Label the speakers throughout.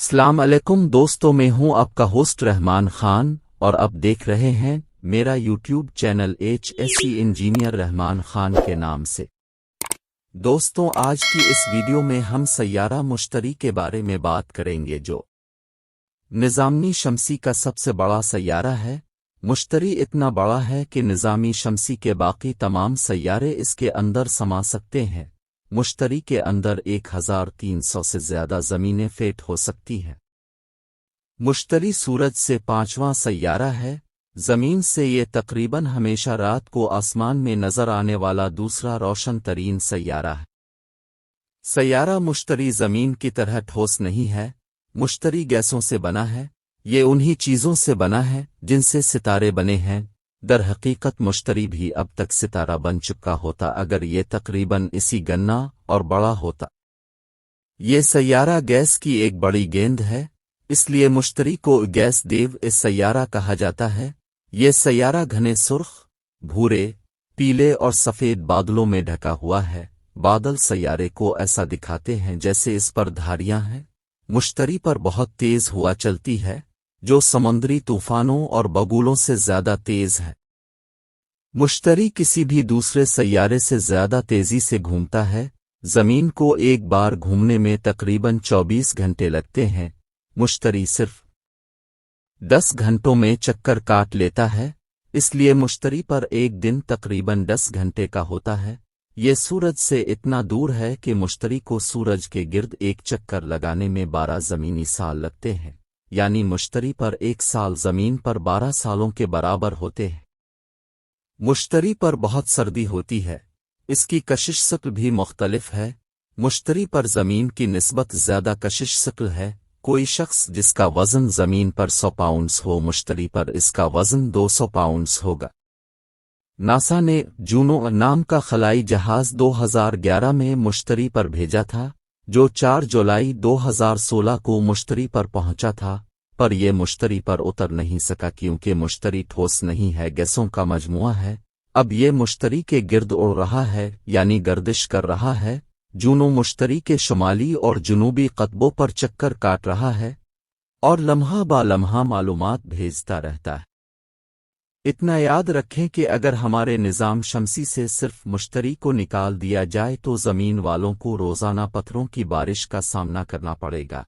Speaker 1: السلام علیکم دوستوں، میں ہوں آپ کا ہوسٹ رحمان خان اور اب دیکھ رہے ہیں میرا یوٹیوب چینل HSC انجینئر رحمان خان کے نام سے۔ دوستوں، آج کی اس ویڈیو میں ہم سیارہ مشتری کے بارے میں بات کریں گے جو نظام شمسی کا سب سے بڑا سیارہ ہے۔ مشتری اتنا بڑا ہے کہ نظام شمسی کے باقی تمام سیارے اس کے اندر سما سکتے ہیں۔ مشتری کے اندر 1300 سے زیادہ زمینیں فٹ ہو سکتی ہیں۔ مشتری سورج سے 5واں سیارہ ہے۔ زمین سے یہ تقریباً ہمیشہ رات کو آسمان میں نظر آنے والا دوسرا روشن ترین سیارہ ہے۔ سیارہ مشتری زمین کی طرح ٹھوس نہیں ہے۔ مشتری گیسوں سے بنا ہے۔ یہ انہی چیزوں سے بنا ہے جن سے ستارے بنے ہیں۔ در حقیقت مشتری بھی اب تک ستارہ بن چکا ہوتا اگر یہ تقریباً اسی گنا اور بڑا ہوتا۔ یہ سیارہ گیس کی ایک بڑی گیند ہے، اس لیے مشتری کو گیس دیو اس سیارہ کہا جاتا ہے۔ یہ سیارہ گھنے سرخ، بھورے، پیلے اور سفید بادلوں میں ڈھکا ہوا ہے۔ بادل سیارے کو ایسا دکھاتے ہیں جیسے اس پر دھاریاں ہیں۔ مشتری پر بہت تیز ہوا چلتی ہے جو سمندری طوفانوں اور بگولوں سے زیادہ تیز ہے۔ مشتری کسی بھی دوسرے سیارے سے زیادہ تیزی سے گھومتا ہے۔ زمین کو ایک بار گھومنے میں تقریباً 24 گھنٹے لگتے ہیں۔ مشتری صرف 10 گھنٹوں میں چکر کاٹ لیتا ہے، اس لیے مشتری پر ایک دن تقریباً 10 گھنٹے کا ہوتا ہے۔ یہ سورج سے اتنا دور ہے کہ مشتری کو سورج کے گرد ایک چکر لگانے میں 12 زمینی سال لگتے ہیں، یعنی مشتری پر ایک سال زمین پر 12 سالوں کے برابر ہوتے ہیں۔ مشتری پر بہت سردی ہوتی ہے، اس کی کشش ثقل بھی مختلف ہے۔ مشتری پر زمین کی نسبت زیادہ کشش ثقل ہے۔ کوئی شخص جس کا وزن زمین پر 100 پاؤنڈز ہو، مشتری پر اس کا وزن 200 پاؤنڈز ہوگا۔ ناسا نے جونو نام کا خلائی جہاز 2011 میں مشتری پر بھیجا تھا، جو 4 جولائی 2016 کو مشتری پر پہنچا تھا، پر یہ مشتری پر اتر نہیں سکا کیونکہ مشتری ٹھوس نہیں ہے، گیسوں کا مجموعہ ہے۔ اب یہ مشتری کے گرد اڑ رہا ہے، یعنی گردش کر رہا ہے۔ جونو مشتری کے شمالی اور جنوبی قطبوں پر چکر کاٹ رہا ہے اور لمحہ با لمحہ معلومات بھیجتا رہتا ہے۔ اتنا یاد رکھیں کہ اگر ہمارے نظام شمسی سے صرف مشتری کو نکال دیا جائے تو زمین والوں کو روزانہ پتھروں کی بارش کا سامنا کرنا پڑے گا،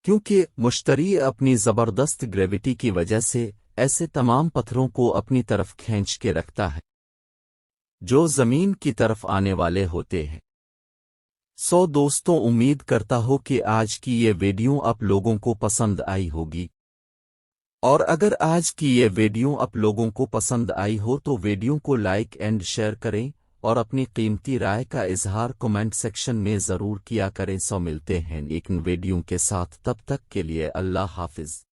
Speaker 1: کیونکہ مشتری اپنی زبردست گریوٹی کی وجہ سے ایسے تمام پتھروں کو اپنی طرف کھینچ کے رکھتا ہے جو زمین کی طرف آنے والے ہوتے ہیں۔ دوستوں، امید کرتا ہوں کہ آج کی یہ ویڈیو آپ لوگوں کو پسند آئی ہوگی، اور اگر آج کی یہ ویڈیو آپ لوگوں کو پسند آئی ہو تو ویڈیو کو لائک اینڈ شیئر کریں اور اپنی قیمتی رائے کا اظہار کمنٹ سیکشن میں ضرور کیا کریں۔ ملتے ہیں ایک ویڈیو کے ساتھ، تب تک کے لیے اللہ حافظ۔